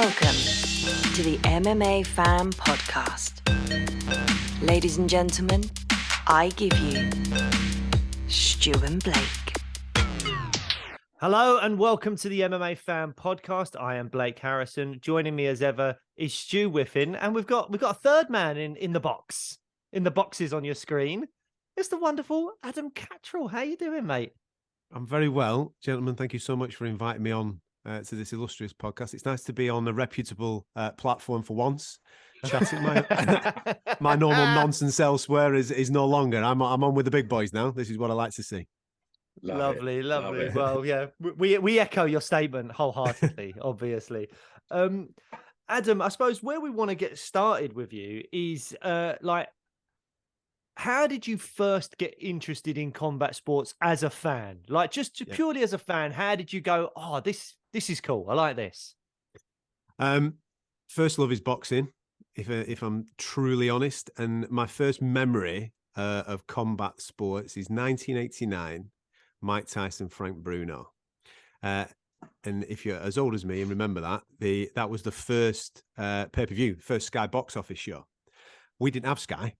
Welcome to the MMA Fan Podcast. Ladies and gentlemen, I give you Stu and Blake. Hello and welcome to the MMA Fan Podcast. I am Blake Harrison. Joining me as ever is Stu Whiffin, and we've got a third man in the box, in the boxes on your screen. It's the wonderful Adam Catterall. How you doing, mate? I'm very well, gentlemen. Thank you so much for inviting me on to this illustrious podcast. It's nice to be on a reputable platform for once. Chatting my normal nonsense elsewhere is no longer. I'm on with the big boys now. This is what I like to see. Lovely. Well, yeah, we echo your statement wholeheartedly, obviously. Adam, I suppose where we want to get started with you is how did you first get interested in combat sports as a fan? Like just purely as a fan, how did you go, oh, this is cool. I like this. First love is boxing, if I'm truly honest. And my first memory of combat sports is 1989, Mike Tyson, Frank Bruno. And if you're as old as me and remember that was the first pay-per-view, first Sky box office show. We didn't have Sky.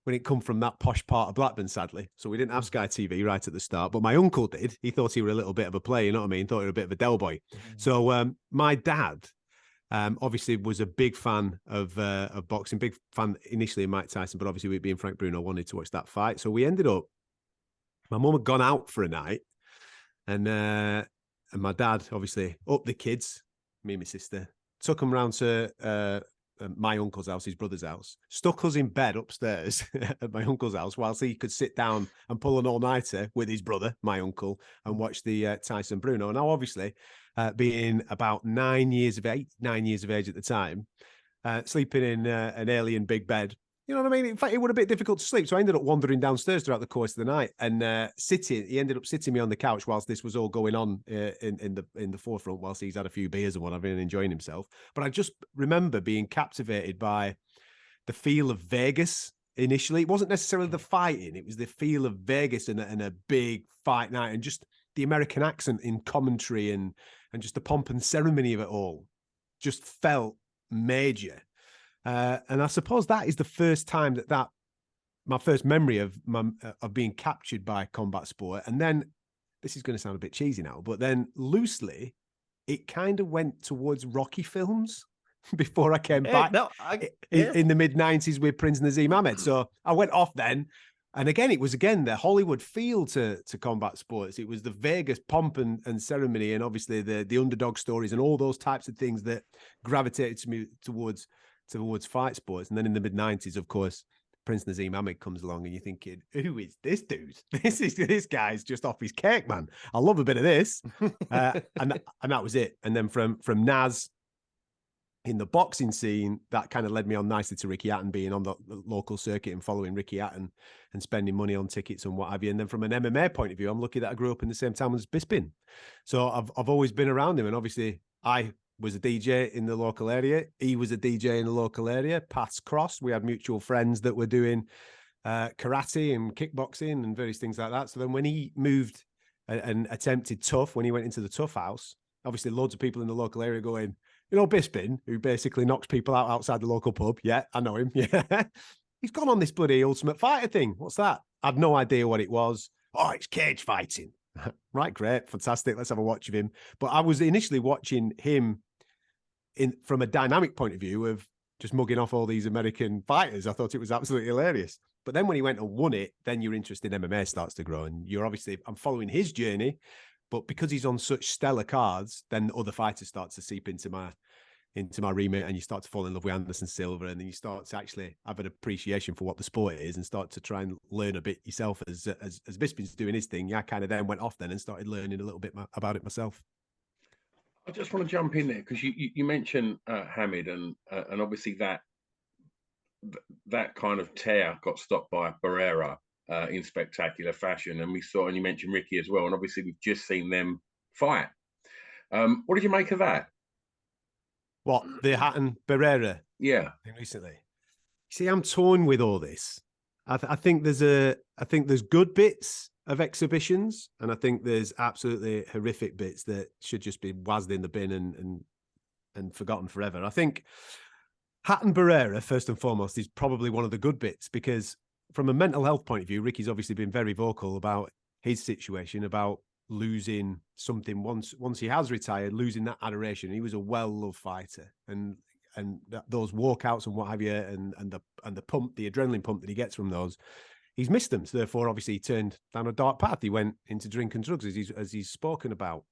We didn't come from that posh part of Blackburn, sadly. So we didn't have Sky TV right at the start. But my uncle did. He thought he were a little bit of a player, you know what I mean? Thought he were a bit of a Del boy. So my dad obviously was a big fan of boxing, big fan initially of Mike Tyson, but obviously with being Frank Bruno, wanted to watch that fight. So we ended up, my mum had gone out for a night and my dad obviously up the kids, me and my sister, took them round to my uncle's house, his brother's house, stuck us in bed upstairs at my uncle's house whilst he could sit down and pull an all-nighter with his brother, my uncle, and watch the Tyson Bruno. And now, obviously, being about 9 years of age at the time, sleeping in an alien big bed, you know what I mean? In fact, it would have been difficult to sleep. So I ended up wandering downstairs throughout the course of the night and he ended up sitting me on the couch whilst this was all going on in the forefront, whilst he's had a few beers and whatever and enjoying himself. But I just remember being captivated by the feel of Vegas initially. It wasn't necessarily the fighting. It was the feel of Vegas and a big fight night and just the American accent in commentary and just the pomp and ceremony of it all just felt major. And I suppose that is the first time that my first memory of being captured by combat sport. And then this is going to sound a bit cheesy now, but then loosely, it kind of went towards Rocky films before I came back in the mid-90s with Prince Nazim Ahmed. So I went off then. And again, it was the Hollywood feel to combat sports. It was the Vegas pomp and ceremony, and obviously the underdog stories and all those types of things that gravitated to me towards fight sports. And then in the mid-90s, of course, Prince Nazim Ahmed comes along and you're thinking, who is this dude? This guy's just off his cake, man. I love a bit of this. and that was it. And then from Naz in the boxing scene, that kind of led me on nicely to Ricky Hatton, being on the local circuit and following Ricky Hatton and spending money on tickets and what have you. And then from an MMA point of view, I'm lucky that I grew up in the same town as Bisping. So I've always been around him. And obviously I was a DJ in the local area. He was a DJ in the local area. Paths crossed. We had mutual friends that were doing karate and kickboxing and various things like that. So then when he moved and attempted tough, when he went into the tough house, obviously loads of people in the local area going, you know, Bisping, who basically knocks people out outside the local pub. Yeah, I know him. Yeah. He's gone on this bloody Ultimate Fighter thing. What's that? I had no idea what it was. Oh, it's cage fighting. Right, great, fantastic. Let's have a watch of him. But I was initially watching him from a dynamic point of view of just mugging off all these American fighters. I thought it was absolutely hilarious. But then when he went and won it, then your interest in MMA starts to grow. And I'm following his journey, but because he's on such stellar cards, then other fighters start to seep into my remit, and you start to fall in love with Anderson Silva, and then you start to actually have an appreciation for what the sport is and start to try and learn a bit yourself as Bisping's doing his thing. Yeah, I kind of then went off then and started learning a little bit about it myself. I just want to jump in there because you mentioned Hamid and obviously that kind of tear got stopped by Barrera in spectacular fashion, and you mentioned Ricky as well, and obviously we've just seen them fight. What did you make of that? What, the Hatton Barrera? Yeah, thing recently. See, I'm torn with all this. I think there's good bits of exhibitions, and I think there's absolutely horrific bits that should just be wazzed in the bin and and forgotten forever. I think Hatton Barrera, first and foremost, is probably one of the good bits, because from a mental health point of view, Ricky's obviously been very vocal about his situation, about losing something once he has retired, losing that adoration. He was a well-loved fighter, and those walkouts and what have you, and the pump, the adrenaline pump that he gets from those, he's missed them. So therefore, obviously, he turned down a dark path. He went into drink and drugs, as he's spoken about.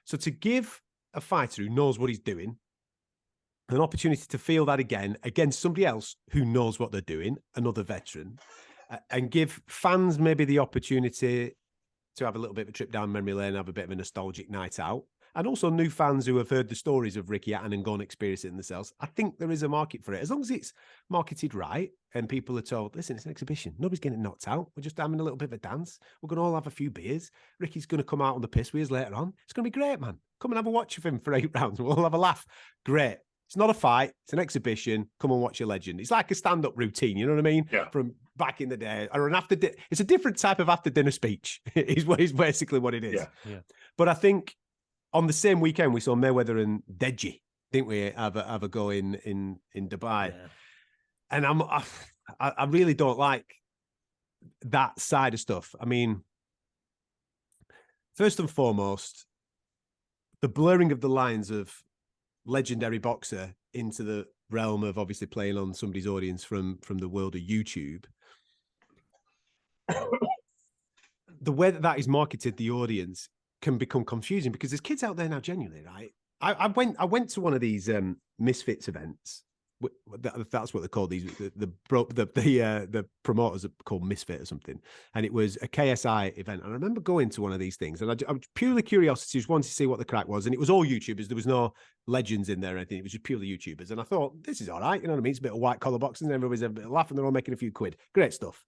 So to give a fighter who knows what he's doing an opportunity to feel that again against somebody else who knows what they're doing, another veteran, and give fans maybe the opportunity to have a little bit of a trip down memory lane, have a bit of a nostalgic night out, and also new fans who have heard the stories of Ricky Hatton and gone and experience it in themselves. I think there is a market for it, as long as it's marketed right and people are told, listen, it's an exhibition. Nobody's getting knocked out. We're just having a little bit of a dance. We're going to all have a few beers. Ricky's going to come out on the piss with us later on. It's going to be great, man. Come and have a watch of him for 8 rounds. We'll all have a laugh. Great. It's not a fight. It's an exhibition. Come and watch a legend. It's like a stand-up routine. You know what I mean? Yeah. From back in the day, or an after. It's a different type of after-dinner speech. is basically what it is. Yeah. But I think on the same weekend we saw Mayweather and Deji, didn't we? Have a go in Dubai, and I really don't like that side of stuff. I mean, first and foremost, the blurring of the lines of legendary boxer into the realm of obviously playing on somebody's audience from the world of YouTube. The way that is marketed, the audience can become confusing, because there's kids out there now, genuinely, right? I went to one of these Misfits events. That's what they're called. The promoters are called Misfit or something, and it was a KSI event. And I remember going to one of these things, and I purely curiosity, just wanted to see what the crack was. And it was all YouTubers. There was no legends in there or anything. It was just purely YouTubers. And I thought, this is all right. You know what I mean? It's a bit of white collar boxing. And everybody's having a bit of laugh, and they're all making a few quid. Great stuff.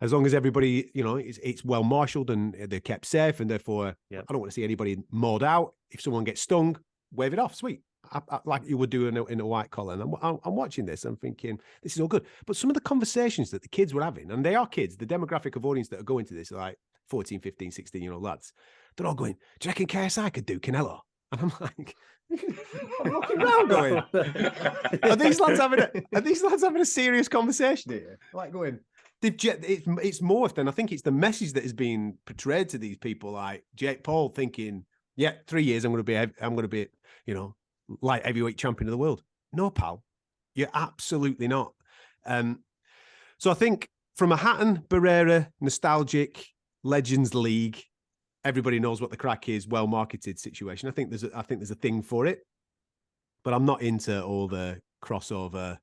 As long as everybody, it's well marshaled and they're kept safe, and therefore, I don't want to see anybody mauled out. If someone gets stung, wave it off. Sweet. Like you would do in a white collar. And I'm watching this, I'm thinking, this is all good. But some of the conversations that the kids were having, and they are kids, the demographic of audience that are going to this are like 14, 15, 16-year-old lads. They're all going, do you reckon KSI could do Canelo? And I'm like, I'm looking around going, are these lads having a serious conversation here? Like going, it's morphed, and I think it's the message that is being portrayed to these people, like Jake Paul thinking, 3 years I'm going to be, light heavyweight champion of the world. No, pal, you're absolutely not. So I think from a Hatton Barrera nostalgic Legends League, everybody knows what the crack is, well marketed situation. I think there's a thing for it, but I'm not into all the crossover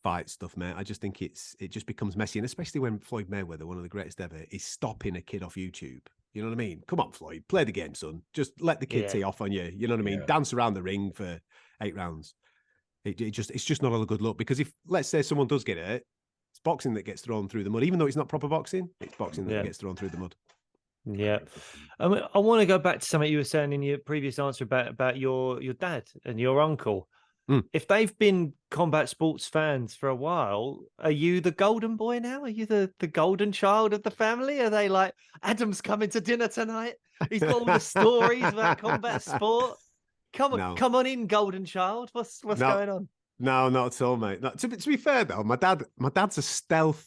fight stuff, mate. I just think it just becomes messy, and especially when Floyd Mayweather, one of the greatest ever, is stopping a kid off YouTube. You know what I mean? Come on, Floyd, play the game, son. Just let the kid tee off on you. You know what I mean? Dance around the ring for 8 rounds. It's just not a good look, because if, let's say, someone does get hurt, it's boxing that gets thrown through the mud. Even though it's not proper boxing, it's boxing that gets thrown through the mud. Yeah. I want to go back to something you were saying in your previous answer about your dad and your uncle. If they've been combat sports fans for a while, are you the golden boy now? Are you the golden child of the family? Are they like, Adam's coming to dinner tonight? He's got all the stories about combat sport. Come on in, golden child. What's going on? No, not at all, mate. No, to be fair though, my dad's a stealth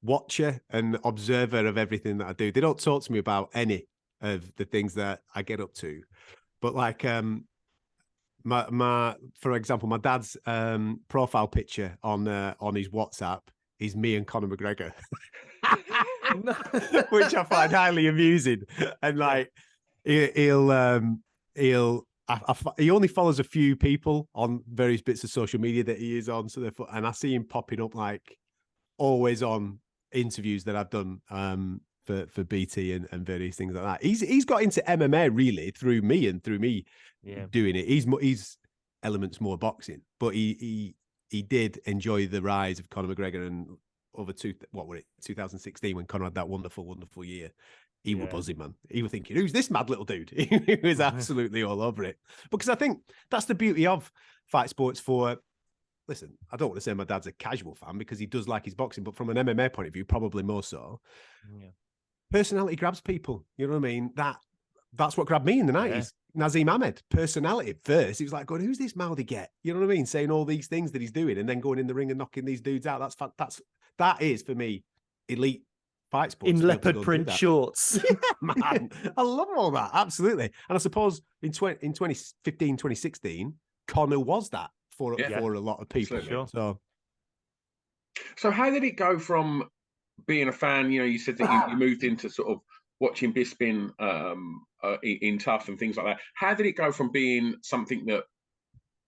watcher and observer of everything that I do. They don't talk to me about any of the things that I get up to, but like for example, my dad's profile picture on his WhatsApp is me and Conor McGregor, which I find highly amusing. And like he only follows a few people on various bits of social media that he is on, so therefore, and I see him popping up like always on interviews that I've done for BT and various things like that. He's got into MMA really through me doing it. He's elements more boxing, but he did enjoy the rise of Conor McGregor, and over 2016 when Conor had that wonderful year. He was buzzing, man. He was thinking, who's this mad little dude? He was absolutely all over it. Because I think that's the beauty of fight sports listen, I don't want to say my dad's a casual fan, because he does like his boxing, but from an MMA point of view, probably more so. Yeah. Personality grabs people. You know what I mean? That's what grabbed me in the 90s. Nazim Ahmed personality at first. It was like going, who's this Maldi get? You know what I mean? Saying all these things that he's doing and then going in the ring and knocking these dudes out. That is for me elite fight sports. In leopard print shorts. Yeah, man. I love all that. Absolutely. And I suppose in 2015, 2016, Conor was that for a lot of people. Sure. So how did it go from being a fan? You know, you said that you moved into sort of watching Bisping in Tough and things like that. How did it go from being something that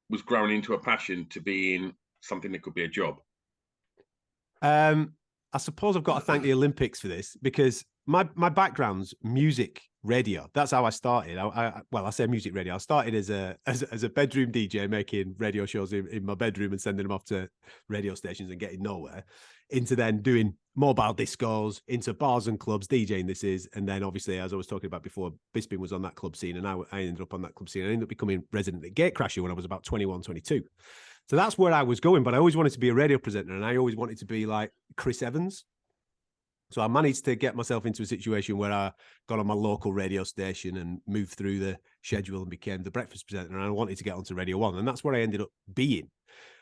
was grown into a passion to being something that could be a job? I suppose I've got to thank the Olympics for this, because my background's music radio. That's how I started. I say music radio. I started as a bedroom DJ, making radio shows in my bedroom and sending them off to radio stations and getting nowhere, into then doing mobile discos, into bars and clubs, DJing and then obviously, as I was talking about before, Bisping was on that club scene, and I ended up on that club scene. I ended up becoming resident at Gatecrasher when I was about 21, 22. So that's where I was going, but I always wanted to be a radio presenter, and I always wanted to be like Chris Evans. So I managed to get myself into a situation where I got on my local radio station and moved through the schedule and became the breakfast presenter, and I wanted to get onto Radio 1, and that's where I ended up being.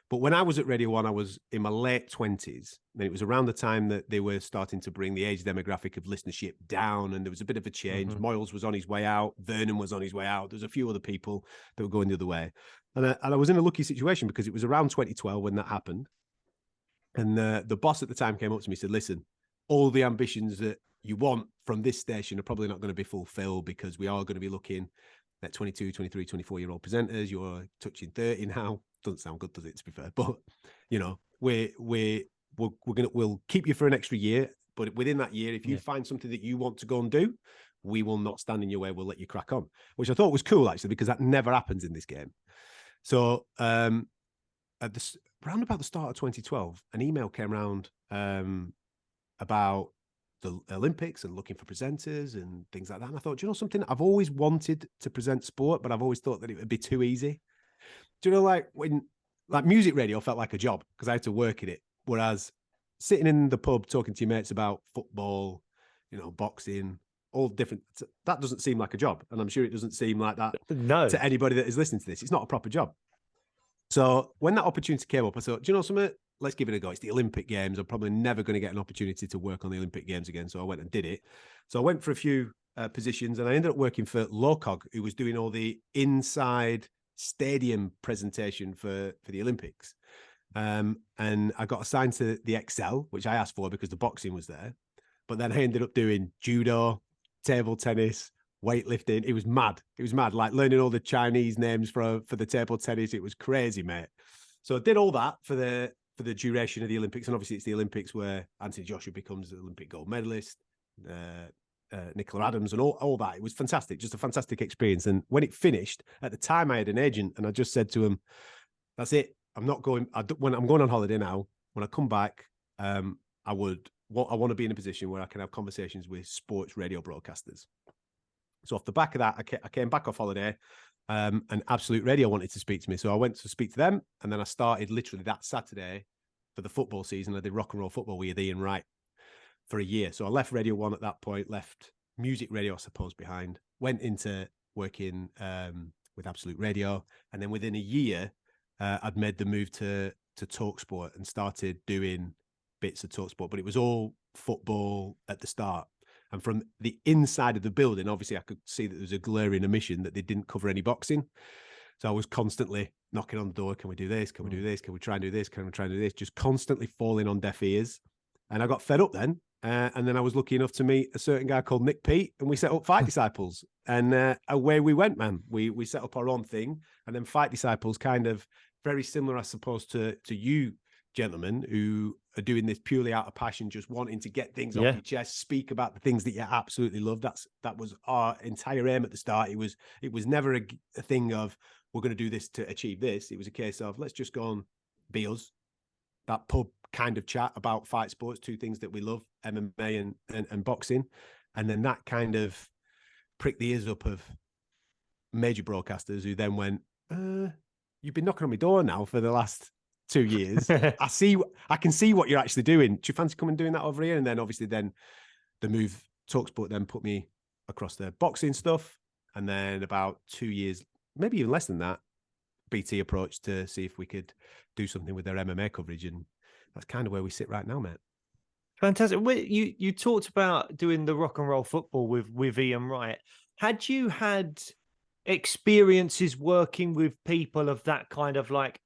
But when I was at Radio 1, I was in my late 20s, and it was around the time that they were starting to bring the age demographic of listenership down, and there was a bit of a change. Moyles was on his way out. Vernon was on his way out. There was a few other people that were going the other way. And I was in a lucky situation because it was around 2012 when that happened. And the boss at the time came up to me and said, listen, all the ambitions that you want from this station are probably not going to be fulfilled, because we are going to be looking at 22, 23, 24-year-old presenters. You're touching 30 now. Doesn't sound good, does it, to be fair? But, you know, we'll keep you for an extra year. But within that year, if you find something that you want to go and do, we will not stand in your way. We'll let you crack on, which I thought was cool, actually, because that never happens in this game. So around about the start of 2012, an email came around about the Olympics and looking for presenters and things like that. And I thought, do you know something? I've always wanted to present sport, but I've always thought that it would be too easy. Do you know, like when music radio felt like a job because I had to work in it, whereas sitting in the pub talking to your mates about football, you know, boxing, all different, that doesn't seem like a job. And I'm sure it doesn't seem like that to anybody that is listening to this. It's not a proper job. So when that opportunity came up, I thought, do you know something? Let's give it a go. It's the Olympic Games. I'm probably never going to get an opportunity to work on the Olympic Games again. So I went and did it. So I went for a few positions, and I ended up working for Lowcog, who was doing all the inside stadium presentation for the Olympics. And I got assigned to the Excel, which I asked for because the boxing was there. But then I ended up doing judo, table tennis, weightlifting. It was mad. It was mad. Like learning all the Chinese names for the table tennis. It was crazy, mate. So I did all that for the duration of the Olympics. And obviously it's the Olympics where Anthony Joshua becomes an Olympic gold medalist, Nicola Adams and all that. It was fantastic. Just a fantastic experience. And when it finished, at the time I had an agent, and I just said to him, that's it. I'm not going, when I'm going on holiday now, when I come back, I want to be in a position where I can have conversations with sports radio broadcasters. So off the back of that, I came back off holiday, and Absolute Radio wanted to speak to me. So I went to speak to them, and then I started literally that Saturday for the football season. I did rock and roll football with Ian Wright for a year. So I left Radio 1 at that point, left music radio, I suppose, behind, went into working with Absolute Radio. And then within a year, I'd made the move to TalkSport and started doing bits of TalkSport, but it was all football at the start. And from the inside of the building, obviously, I could see that there was a glaring omission that they didn't cover any boxing. So I was constantly knocking on the door. Can we do this? Can we do this? Can we try and do this? Can we try and do this? Just constantly falling on deaf ears. And I got fed up then. And then I was lucky enough to meet a certain guy called Nick Pete, and we set up Fight Disciples. And away we went, man. We set up our own thing. And then Fight Disciples, kind of very similar, I suppose, to you gentlemen who are doing this purely out of passion, just wanting to get things off your chest, speak about the things that you absolutely love. That was our entire aim at the start. It was never a thing of we're going to do this to achieve this. It was a case of let's just go and be us. That pub kind of chat about fight sports, two things that we love, MMA and boxing. And then that kind of pricked the ears up of major broadcasters who then went, you've been knocking on my door now for the last 2 years. I can see what you're actually doing. Do you fancy coming and doing that over here? And then obviously then the move TalkSport then put me across the boxing stuff. And then about 2 years, maybe even less than that, BT approached to see if we could do something with their MMA coverage. And that's kind of where we sit right now, mate. Fantastic. You talked about doing the rock and roll football with Ian Wright. Had you had experiences working with people of that kind of like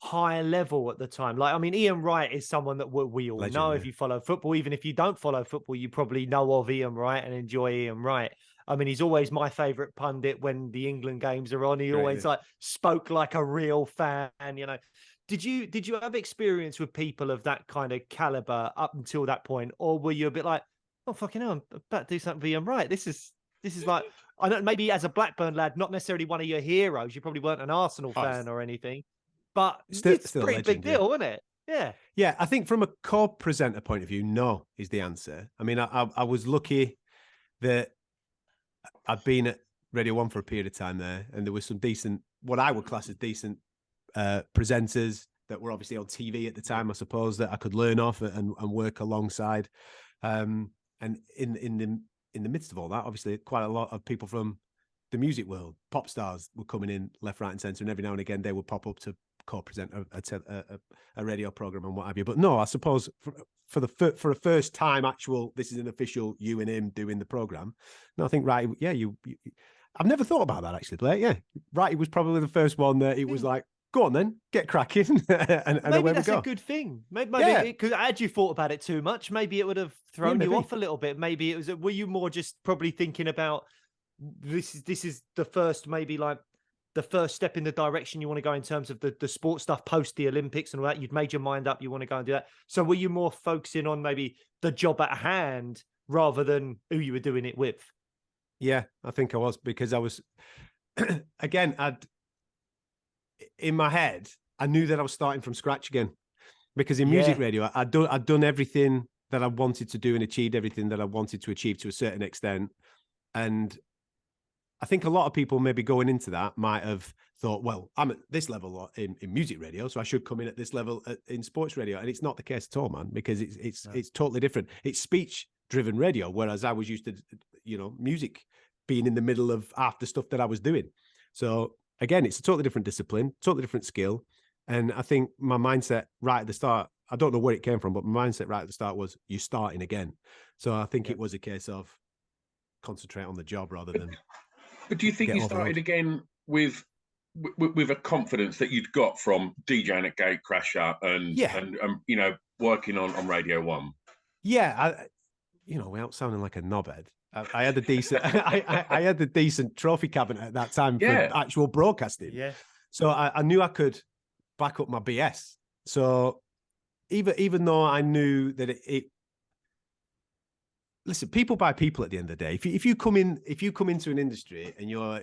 high level at the time? Like, I mean, Ian Wright is someone that we all Legend, know. yeah. If you follow football, even if you don't follow football, you probably know of Ian Wright and enjoy Ian Wright. I mean, he's always my favorite pundit when the England games are on. He always like spoke like a real fan, you know. Did you have experience with people of that kind of caliber up until that point, or were you a bit like, oh fucking hell, I'm about to do something for Ian Wright? This is like, I don't, maybe as a Blackburn lad, not necessarily one of your heroes. You probably weren't an Arsenal fan or anything, but it's still a pretty legend, big deal, isn't it? Yeah. Yeah, I think from a co-presenter point of view, no is the answer. I mean, I was lucky that I'd been at Radio 1 for a period of time there, and there was some decent, what I would class as decent presenters that were obviously on TV at the time, I suppose, that I could learn off and work alongside. And in the midst of all that, obviously, quite a lot of people from the music world, pop stars, were coming in left, right, and centre, and every now and again they would pop up to co-present a radio program and what have you. But no, I suppose for a first time, this is an official you and him doing the program. No, I think I've never thought about that actually, Blake. Yeah, Righty was probably the first one that it was like, go on then, get cracking, and maybe away that's we go. a good thing. Maybe because had you thought about it too much, maybe it would have thrown you off a little bit. Maybe it was. Were you more just probably thinking about this is the first, maybe like the first step in the direction you want to go in terms of the sport stuff post the Olympics and all that? You'd made your mind up, you want to go and do that. So were you more focusing on maybe the job at hand rather than who you were doing it with? Yeah, I think I was, because I was, again, in my head, I knew that I was starting from scratch again, because in music radio, I'd done everything that I wanted to do and achieved everything that I wanted to achieve to a certain extent. And I think a lot of people maybe going into that might have thought, well, I'm at this level in music radio, so I should come in at this level in sports radio. And it's not the case at all, man, because it's totally different. It's speech-driven radio, whereas I was used to, music being in the middle of half the stuff that I was doing. So again, it's a totally different discipline, totally different skill. And I think my mindset right at the start, I don't know where it came from, but my mindset right at the start was, you're starting again. So I think it was a case of concentrate on the job rather than... But do you think you started again with a confidence that you'd got from DJing at Gatecrasher and working on Radio 1? Yeah, without sounding like a knobhead, I had a decent I had a decent trophy cabinet at that time for actual broadcasting. Yeah. So I knew I could back up my BS. So even though I knew that it listen, people buy people at the end of the day. If you come into an industry and you're,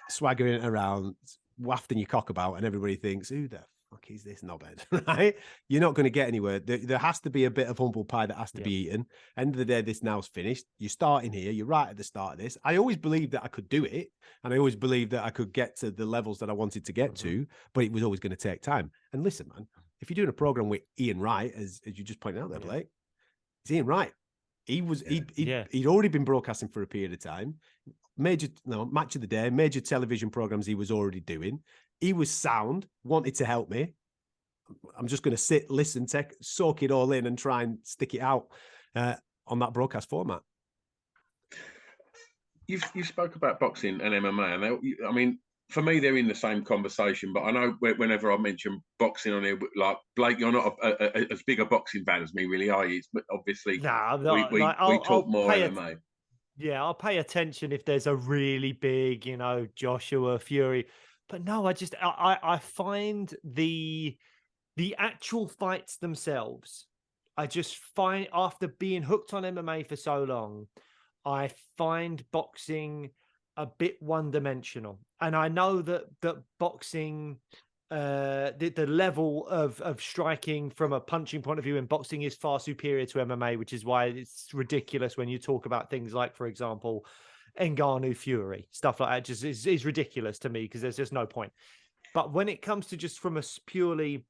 swaggering around, wafting your cock about, and everybody thinks, who the fuck is this knobhead, right? You're not going to get anywhere. There has to be a bit of humble pie that has to be eaten. End of the day, this now's finished. You're starting here. You're right at the start of this. I always believed that I could do it, and I always believed that I could get to the levels that I wanted to get to, but it was always going to take time. And listen, man, if you're doing a program with Ian Wright, as you just pointed out there, Blake, it's Ian Wright. He'd already been broadcasting for a period of time. Match of the day, major television programs he was already doing. He was sound, wanted to help me. I'm just going to sit, listen, soak it all in and try and stick it out on that broadcast format. You spoke about boxing and MMA, and for me, they're in the same conversation. But I know whenever I mention boxing on here, like Blake, you're not as big a boxing fan as me, really, are you? But obviously, we talk more MMA. I'll pay attention if there's a really big, Joshua Fury. But no, I find the actual fights themselves. I just find, after being hooked on MMA for so long, I find boxing a bit one-dimensional. And I know that boxing, the level of striking from a punching point of view in boxing is far superior to MMA, which is why it's ridiculous when you talk about things like, for example, Ngannou Fury, stuff like that just is ridiculous to me, because there's just no point. But when it comes to just from a purely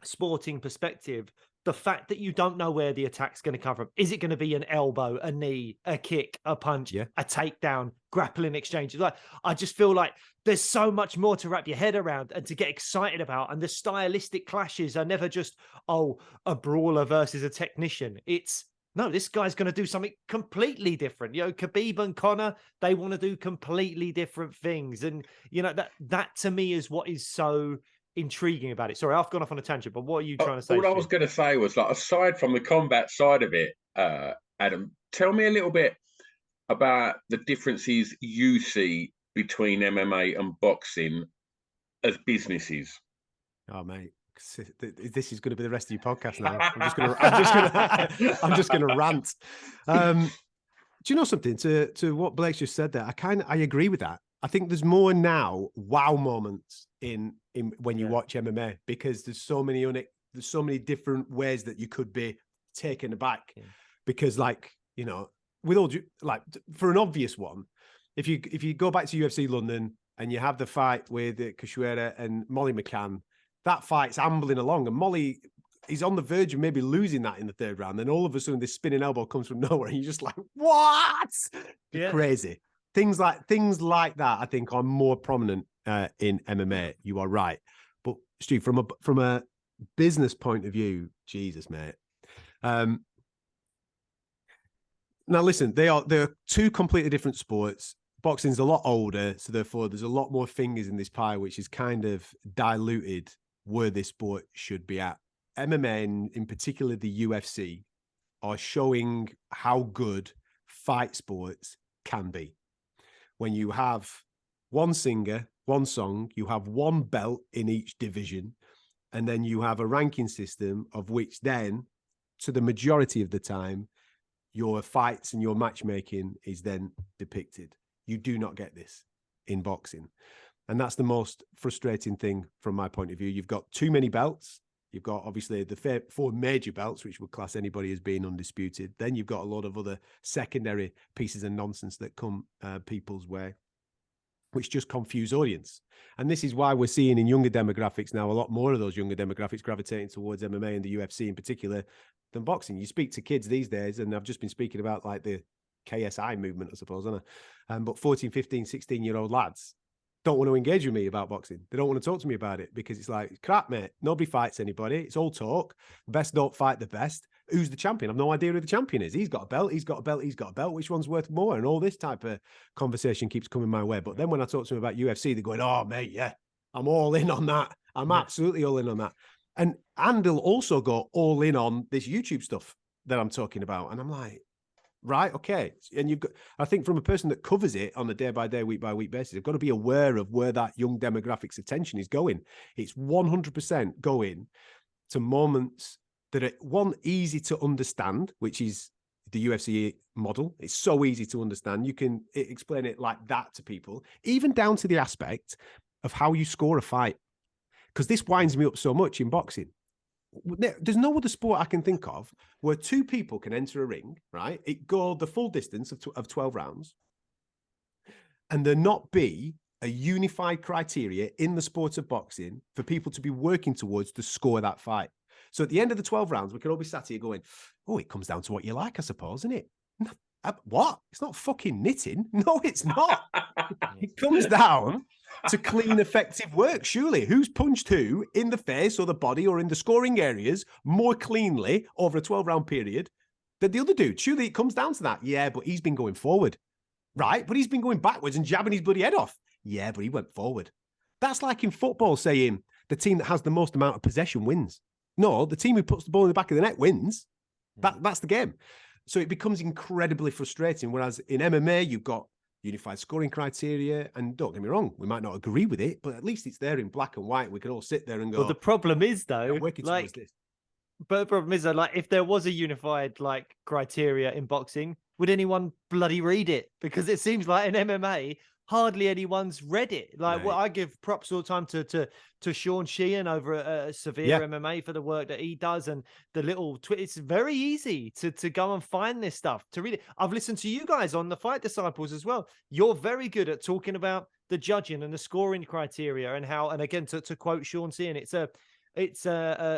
sporting perspective, the fact that you don't know where the attack's going to come from. Is it going to be an elbow, a knee, a kick, a punch, a takedown, grappling exchange? Like, I just feel like there's so much more to wrap your head around and to get excited about. And the stylistic clashes are never just, oh, a brawler versus a technician. It's, no, this guy's going to do something completely different. You know, Khabib and Conor, they want to do completely different things. And, you know, that to me is what is so intriguing about it. Sorry, I've gone off on a tangent, but what are you trying to say? All I was going to say was, like, aside from the combat side of it, Adam, tell me a little bit about the differences you see between MMA and boxing as businesses. Oh, mate, this is going to be the rest of your podcast now. I'm just going to rant. Do you know something to what Blake's just said there? I agree with that. I think there's more now wow moments in when you watch MMA, because there's so many different ways that you could be taken aback. Yeah. Because, like, you know, with all, like, for an obvious one, if you go back to UFC London and you have the fight with Cachoeira and Molly McCann, that fight's ambling along, and Molly is on the verge of maybe losing that in the third round. Then all of a sudden, this spinning elbow comes from nowhere, and you're just like, what? Yeah. Crazy. Things like that, I think, are more prominent in MMA. You are right, but Stu, from a business point of view, Jesus, mate. Now, listen, they're two completely different sports. Boxing's a lot older, so therefore there's a lot more fingers in this pie, which is kind of diluted where this sport should be at. MMA, in particular the UFC, are showing how good fight sports can be. When you have one singer, one song, you have one belt in each division, and then you have a ranking system of which then, to the majority of the time, your fights and your matchmaking is then depicted. You do not get this in boxing. And that's the most frustrating thing from my point of view. You've got too many belts. You've got, obviously, the 4 major belts, which would class anybody as being undisputed. Then you've got a lot of other secondary pieces of nonsense that come people's way, which just confuse audience. And this is why we're seeing in younger demographics now, a lot more of those younger demographics gravitating towards MMA and the UFC in particular than boxing. You speak to kids these days, and I've just been speaking about, like, the KSI movement, I suppose, haven't I? But 14, 15, 16-year-old lads don't want to engage with me about boxing. They don't want to talk to me about it, because it's like, crap, mate. Nobody fights anybody. It's all talk. The best don't fight the best. Who's the champion? I've no idea who the champion is. He's got a belt. He's got a belt. He's got a belt. Which one's worth more? And all this type of conversation keeps coming my way. But then when I talk to them about UFC, they're going, oh, mate, yeah, I'm all in on that. I'm absolutely all in on that. And they'll also go all in on this YouTube stuff that I'm talking about. And I'm like, right, okay. And you've got, I think, from a person that covers it on a day-by-day, week-by-week basis, you've got to be aware of where that young demographic's attention is going. It's 100% going to moments that are, one, easy to understand, which is the UFC model. It's so easy to understand. You can explain it like that to people, even down to the aspect of how you score a fight. Because this winds me up so much in boxing. There's no other sport I can think of where 2 people can enter a ring, right? It go the full distance of 12 rounds, and there not be a unified criteria in the sport of boxing for people to be working towards to score that fight. So at the end of the 12 rounds, we can all be sat here going, oh, it comes down to what you like, I suppose, isn't it? What? It's not fucking knitting. No, it's not. It comes down to clean, effective work, surely. Who's punched who in the face or the body or in the scoring areas more cleanly over a 12-round period than the other dude? Surely it comes down to that. Yeah, but he's been going forward. Right? But he's been going backwards and jabbing his bloody head off. Yeah, but he went forward. That's like in football saying the team that has the most amount of possession wins. No, the team who puts the ball in the back of the net wins. That's the game. So it becomes incredibly frustrating. Whereas in MMA, you've got unified scoring criteria. And don't get me wrong, we might not agree with it, but at least it's there in black and white. We can all sit there and go. Well, the problem is, though, but the problem is, though, like, if there was a unified, like, criteria in boxing, would anyone bloody read it? Because it seems like in MMA, hardly anyone's read it. Like, well, I give props all the time to Sean Sheehan over at Severe MMA for the work that he does, and the little it's very easy to go and find this stuff, to read it. I've listened to you guys on the Fight Disciples as well. You're very good at talking about the judging and the scoring criteria, and how, and again, to quote Sean Sheehan, it's a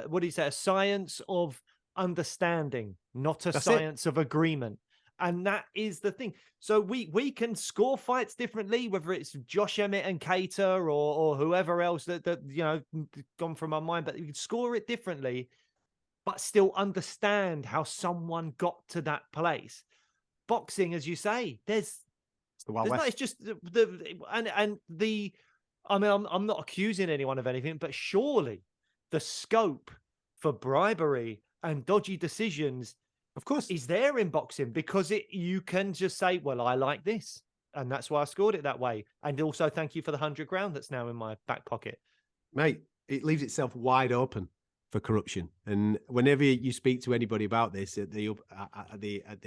what do you say, a science of understanding, not a That's science of agreement. And that is the thing. So we can score fights differently, whether it's Josh Emmett and Cater or whoever else that you know gone from my mind, but you can score it differently, but still understand how someone got to that place. Boxing, as you say, It's the Wild there's West. no, it's just and the. I mean, I'm not accusing anyone of anything, but surely the scope for bribery and dodgy decisions, Of course. is there in boxing, because you can just say, well, I like this, and that's why I scored it that way. And also, thank you for the $100,000 that's now in my back pocket. Mate, it leaves itself wide open for corruption. And whenever you speak to anybody about this at the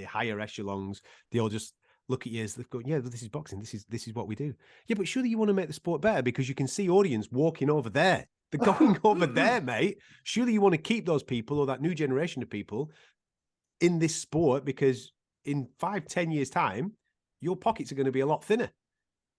higher echelons, they all just look at you as they go, yeah, this is boxing. This is what we do. Yeah, but surely you want to make the sport better, because you can see audience walking over there. They're going over there, mate. Surely you want to keep those people, or that new generation of people, in this sport, because in 5-10 years time, your pockets are going to be a lot thinner,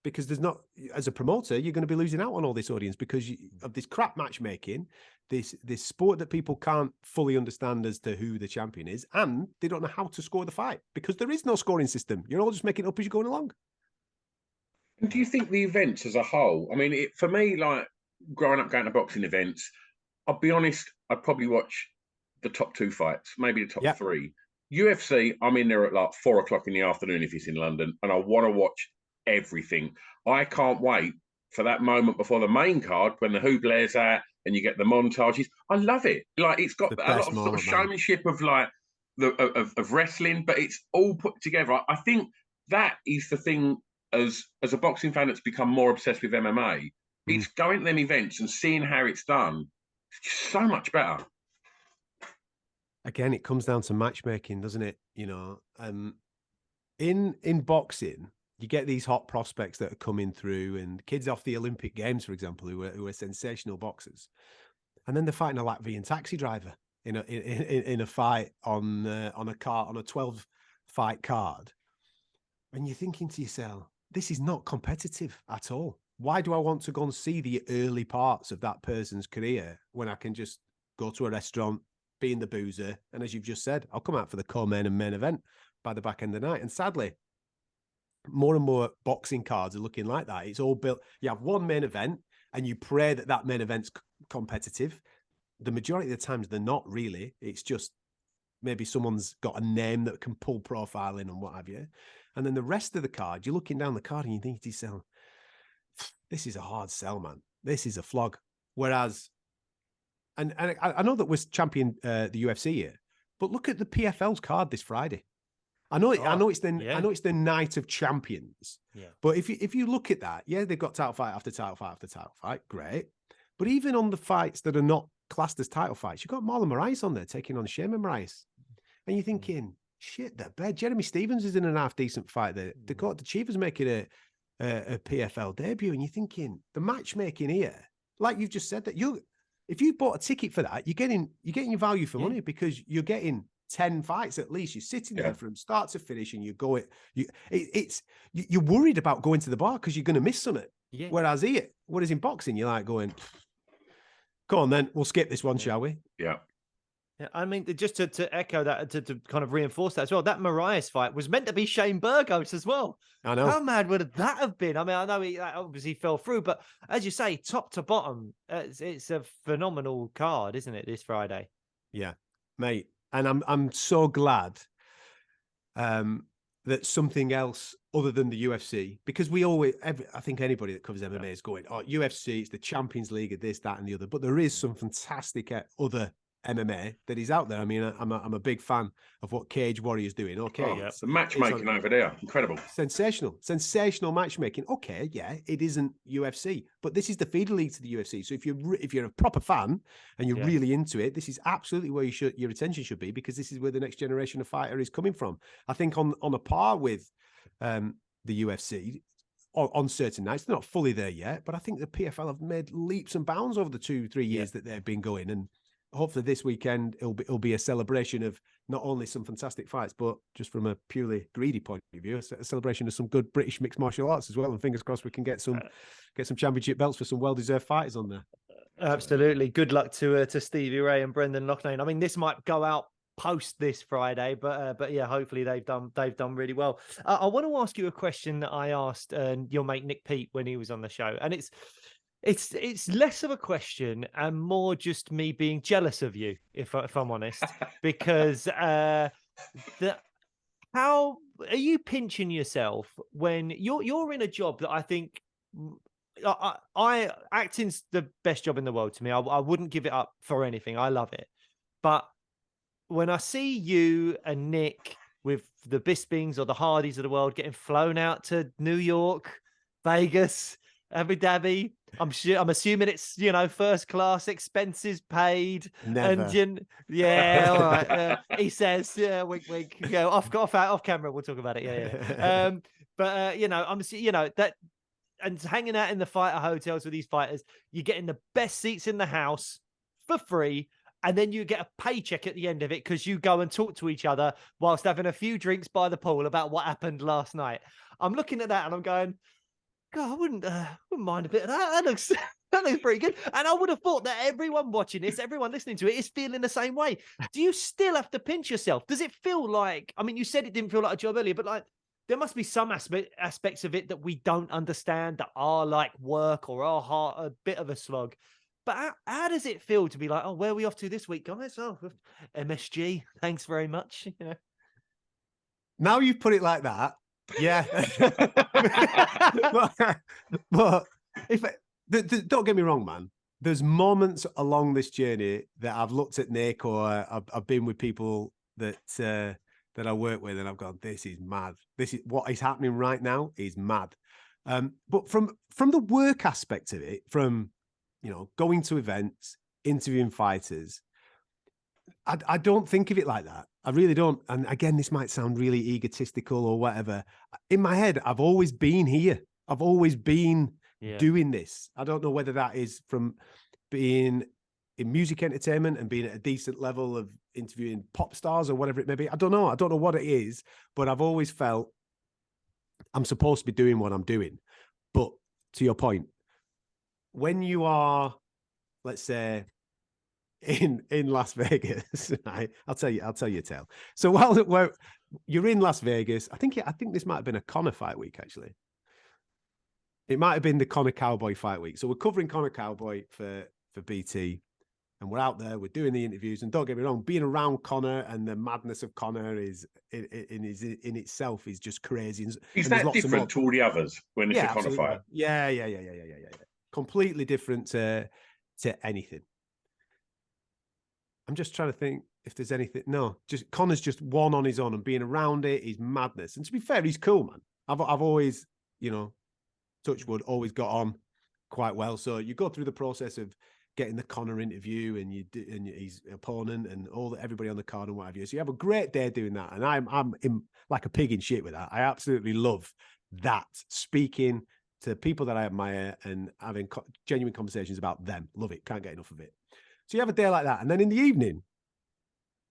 because there's not, as a promoter, you're going to be losing out on all this audience because of this crap matchmaking, this sport that people can't fully understand as to who the champion is, and they don't know how to score the fight because there is no scoring system. You're all just making it up as you're going along. And do you think the events as a whole, I mean, for me, like growing up going to boxing events, I'll be honest, I'd probably watch the top 2 fights, maybe the top 3. UFC, I'm in there at like 4:00 in the afternoon if it's in London, and I want to watch everything. I can't wait for that moment before the main card when the Hubler's out and you get the montages. I love it. Like, it's got a lot of sort of showmanship of like of wrestling, but it's all put together. I think that is the thing. As a boxing fan that's become more obsessed with MMA, it's going to them events and seeing how it's done. It's just so much better. Again, it comes down to matchmaking, doesn't it? You know, in boxing, you get these hot prospects that are coming through, and kids off the Olympic Games, for example, who are sensational boxers, and then they're fighting a Latvian taxi driver in a fight on a 12-fight card, and you're thinking to yourself, this is not competitive at all. Why do I want to go and see the early parts of that person's career when I can just go to a restaurant, being the boozer, and as you've just said, I'll come out for the co-main and main event by the back end of the night? And sadly, more and more boxing cards are looking like that. It's all built. You have one main event, and you pray that main event's competitive. The majority of the times, they're not really. It's just maybe someone's got a name that can pull profile in and what have you. And then the rest of the card, you're looking down the card and you think to yourself, this is a hard sell, man. This is a flog. Whereas, and I know that we're champion the UFC here, but look at the PFL's card this Friday. I know it's the night of champions. Yeah. But if you look at that, yeah, they've got title fight after title fight after title fight, great. But even on the fights that are not classed as title fights, you've got Marlon Moraes on there taking on Shayman Moraes, and you're thinking, shit, they're bad. Jeremy Stevens is in an half decent fight there. Dakota Chiva's making a PFL debut, and you're thinking the matchmaking here, like you've just said, that if you bought a ticket for that, you're getting your value for money, because you're getting 10 fights at least. You're sitting there from start to finish, and you're worried about going to the bar because you're going to miss something. Yeah. Whereas in boxing, you're like going, come on then, we'll skip this one, shall we? Yeah. Yeah, I mean, just to echo that, to kind of reinforce that as well, that Moraes fight was meant to be Shane Burgos as well. I know. How mad would that have been? I mean, I know he obviously fell through, but as you say, top to bottom, it's a phenomenal card, isn't it, this Friday? Yeah, mate. And I'm so glad that something else other than the UFC, because I think anybody that covers MMA is going, oh, UFC, it's the Champions League of this, that, and the other. But there is some fantastic other MMA that is out there. I mean, I'm a big fan of what Cage Warrior's doing. Okay, the matchmaking over there, incredible, sensational matchmaking. Okay, yeah, it isn't UFC, but this is the feeder league to the UFC. So if you're a proper fan and you're really into it, this is absolutely where your attention should be, because this is where the next generation of fighter is coming from. I think on a par with the UFC. On certain nights, they're not fully there yet, but I think the PFL have made leaps and bounds over the 2-3 years that they've been going, and hopefully this weekend it'll be a celebration of not only some fantastic fights, but just from a purely greedy point of view, a celebration of some good British mixed martial arts as well. And fingers crossed we can get some championship belts for some well-deserved fighters on there. Absolutely. Good luck to Stevie Ray and Brendan Loughnane. I mean, this might go out post this Friday, but yeah, hopefully they've done really well. I want to ask you a question that I asked your mate Nick Pete when he was on the show, and it's less of a question and more just me being jealous of you, if I'm honest, because the how are you pinching yourself when you're in a job that I think I acting's the best job in the world to me. I wouldn't give it up for anything. I love it, but when I see you and Nick with the Bispings or the Hardys of the world getting flown out to New York, Vegas, Abu Dhabi, I'm assuming it's, first class, expenses paid. Never. And yeah, all right. He says, yeah, wink, wink. Yeah, off camera, we'll talk about it. Yeah. But I'm that. And hanging out in the fighter hotels with these fighters, you're getting the best seats in the house for free. And then you get a paycheck at the end of it because you go and talk to each other whilst having a few drinks by the pool about what happened last night. I'm looking at that and I'm going, God, I wouldn't mind a bit of that. That looks pretty good. And I would have thought that everyone watching this, everyone listening to it is feeling the same way. Do you still have to pinch yourself? Does it feel like, I mean, you said it didn't feel like a job earlier, but like, there must be some aspects of it that we don't understand that are like work or are hard, a bit of a slog. But how does it feel to be like, oh, where are we off to this week, guys? Oh, MSG, thanks very much. Now you've put it like that, yeah. but don't get me wrong, man. There's moments along this journey that I've looked at Nick or I've been with people that I work with, and I've gone, this is mad. This is what is happening right now is mad. But from the work aspect of it, from going to events, interviewing fighters, I don't think of it like that. I really don't. And again, this might sound really egotistical or whatever. In my head, I've always been here. I've always been doing this. I don't know whether that is from being in music entertainment and being at a decent level of interviewing pop stars or whatever it may be. I don't know. I don't know what it is, but I've always felt I'm supposed to be doing what I'm doing. But to your point, when you are, let's say, in Las Vegas, right? I'll tell you a tale. So while you're in Las Vegas, I think this might have been a Conor fight week, actually. It might have been the Conor Cowboy fight week. So we're covering Conor Cowboy for BT, and we're out there, we're doing the interviews. And don't get me wrong, being around Conor and the madness of Conor is in itself is just crazy. Is that different to all the others when it's a Conor fight? Yeah. Completely different to anything. I'm just trying to think if there's anything. No, just Conor's just one on his own, and being around it is madness. And to be fair, he's cool, man. I've always, touch wood, always got on quite well. So you go through the process of getting the Conor interview and his opponent and everybody on the card and whatever. So you have a great day doing that. And I'm in like a pig in shit with that. I absolutely love that, speaking to people that I admire and having genuine conversations about them. Love it. Can't get enough of it. So you have a day like that. And then in the evening,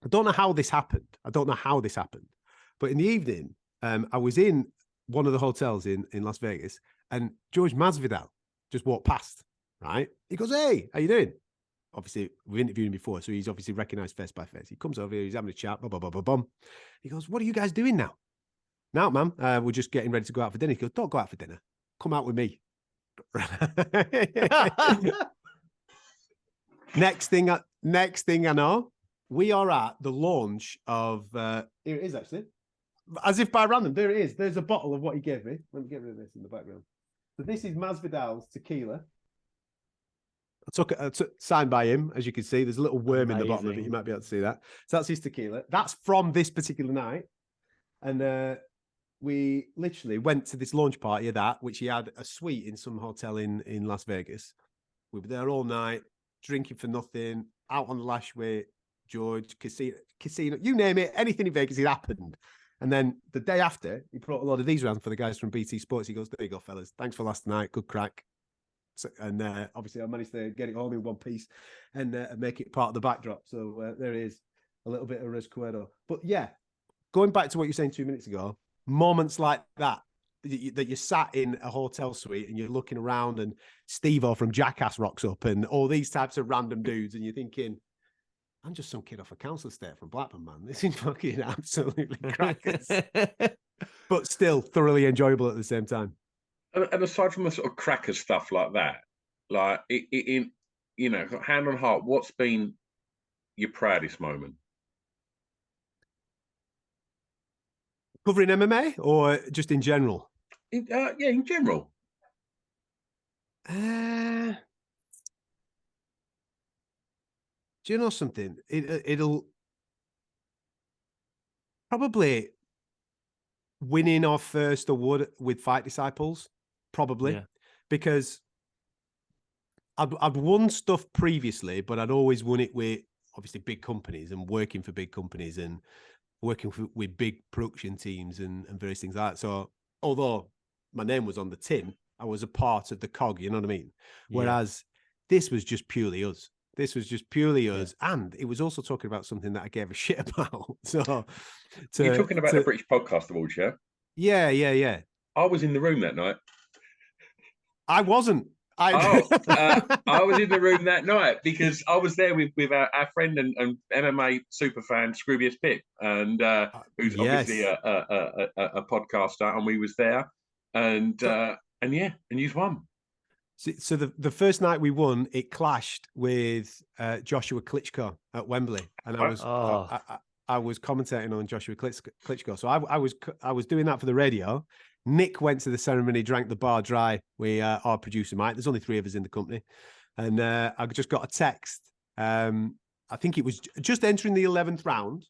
I don't know how this happened. But in the evening, I was in one of the hotels in Las Vegas, and George Masvidal just walked past, right? He goes, "Hey, how you doing?" Obviously, we've interviewed him before, so he's obviously recognized face by face. He comes over here, he's having a chat, bum. He goes, "What are you guys doing now?" "Now, man, we're just getting ready to go out for dinner." He goes, "Don't go out for dinner. Come out with me." Next thing I know, we are at the launch of here it is, actually. As if by random, there it is. There's a bottle of what he gave me. Let me get rid of this in the background. So this is Masvidal's tequila. I took it signed by him, as you can see. There's a little worm in the bottom of it. You might be able to see that. So that's his tequila. That's from this particular night. And we literally went to this launch party of that, which he had a suite in some hotel in Las Vegas. We were there all night, drinking for nothing, out on the lash with George, casino, you name it, anything in Vegas, it happened. And then the day after, he brought a lot of these around for the guys from BT Sports. He goes, "There you go, fellas. Thanks for last night. Good crack." So, and obviously, I managed to get it home in one piece and make it part of the backdrop. So there is a little bit of Rescuero. But yeah, going back to what you were saying 2 minutes ago, moments like that you sat in a hotel suite and you're looking around and Steve-O from Jackass rocks up and all these types of random dudes, and you're thinking, I'm just some kid off a council estate from Blackburn, man. This is fucking absolutely crackers. But still thoroughly enjoyable at the same time. And aside from the sort of cracker stuff like that, like in hand on heart, what's been your proudest moment? Covering MMA or just in general? In general. Do you know something? It'll probably winning our first award with Fight Disciples, probably, because I'd won stuff previously, but I'd always won it with obviously big companies and working for big companies and working with big production teams and various things like that. So although my name was on the tin, I was a part of the cog, you know what I mean? Whereas this was just purely us. This was just purely us. And it was also talking about something that I gave a shit about. So you're talking about the British Podcast Awards, yeah? Yeah. I was in the room that night. I wasn't. I was in the room that night because I was there with our friend and MMA super fan Scroobius Pip, and who's obviously a podcaster, and we was there, and you won. So the first night we won, it clashed with Joshua Klitschko at Wembley, and I was commentating on Joshua Klitschko. So I was doing that for the radio. Nick went to the ceremony, drank the bar dry with our producer, Mike. There's only 3 of us in the company. And I just got a text. I think it was just entering the 11th round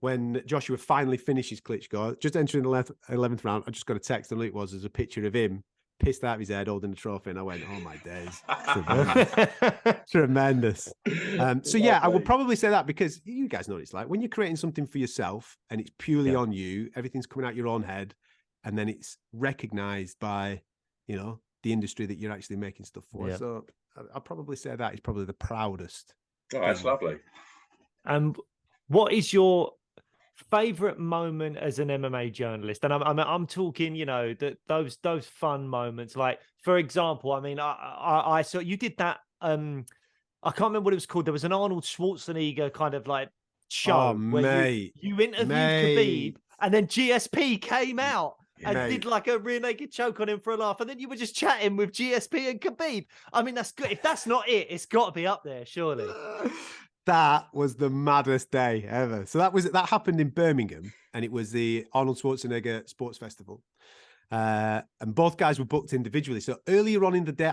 when Joshua finally finishes Klitschko. Just entering the 11th round, I just got a text, and all it was a picture of him pissed out of his head holding the trophy. And I went, oh, my days. Tremendous. So, yeah, I would probably say that because you guys know what it's like. When you're creating something for yourself and it's purely on you, everything's coming out your own head. And then it's recognized by, the industry that you're actually making stuff for. Yeah. So I'll probably say that is probably the proudest. Oh, that's lovely. And what is your favorite moment as an MMA journalist? And I'm talking, those fun moments. Like, for example, I mean, I saw you did that. I can't remember what it was called. There was an Arnold Schwarzenegger kind of like show where you interviewed Khabib, and then GSP came out. And did like a rear naked choke on him for a laugh, and then you were just chatting with GSP and Khabib. I mean, that's good. If that's not it, it's got to be up there, surely. That was the maddest day ever. So that happened in Birmingham, and it was the Arnold Schwarzenegger Sports Festival, and both guys were booked individually. So earlier on in the day,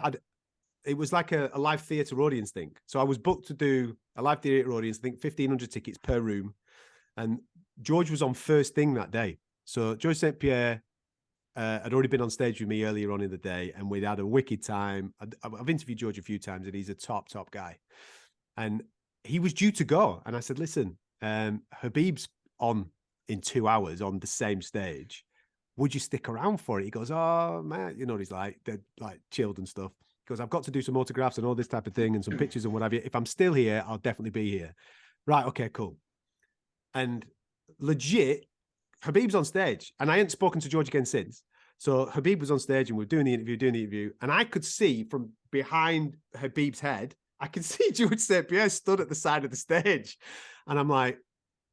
it was like a live theatre audience thing. So I was booked to do a live theatre audience. I think 1,500 tickets per room, and George was on first thing that day. So George St. Pierre had already been on stage with me earlier on in the day, and we'd had a wicked time. I've interviewed George a few times, and he's a top guy. And he was due to go, and I said, "Listen, Habib's on in 2 hours on the same stage. Would you stick around for it?" He goes, "Oh man, he's like they're like chilled and stuff." He goes, "I've got to do some autographs and all this type of thing, and some pictures and what have you. If I'm still here, I'll definitely be here." Right? Okay, cool. And legit, Habib's on stage, and I hadn't spoken to George again since. So Habib was on stage, and we were doing the interview, and I could see from behind Habib's head, I could see George St. Pierre stood at the side of the stage, and I'm like,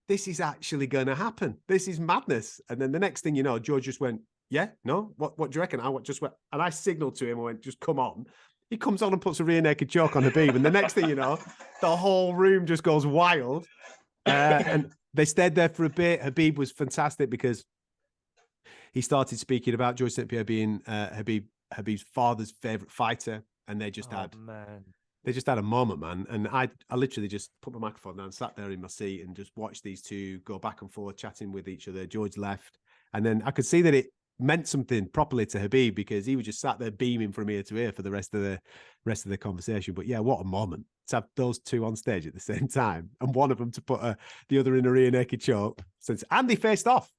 this is actually going to happen. This is madness. And then the next thing you know, George just went, "Yeah, no, what do you reckon?" I just went, and I signaled to him. I went, "Just come on." He comes on and puts a rear naked choke on Habib, and the next thing you know, the whole room just goes wild. And they stayed there for a bit. Habib was fantastic because he started speaking about George St. Pierre being Habib's father's favorite fighter, and they just had a moment, man. And I literally just put my microphone down, sat there in my seat, and just watched these two go back and forth, chatting with each other. George left, and then I could see that it meant something properly to Habib because he was just sat there beaming from ear to ear for the rest of the conversation. But yeah, what a moment to have those two on stage at the same time, and one of them to put the other in a rear naked choke. And they faced off.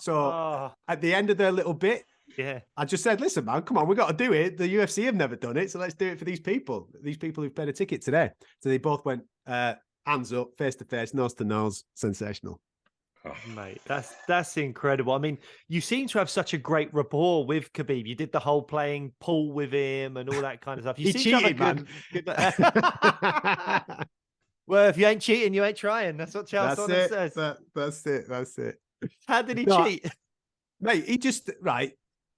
So at the end of their little bit, I just said, "Listen, man, come on, we got to do it. The UFC have never done it, so let's do it for these people who've paid a ticket today." So they both went hands up, face to face, nose to nose. Sensational. Oh, mate, that's incredible. I mean, you seem to have such a great rapport with Khabib. You did the whole playing pool with him and all that kind of stuff. You cheated, man. Well, if you ain't cheating, you ain't trying. That's what Charles Sonnen says. That's it. How did he No, cheat? Mate, he just, right.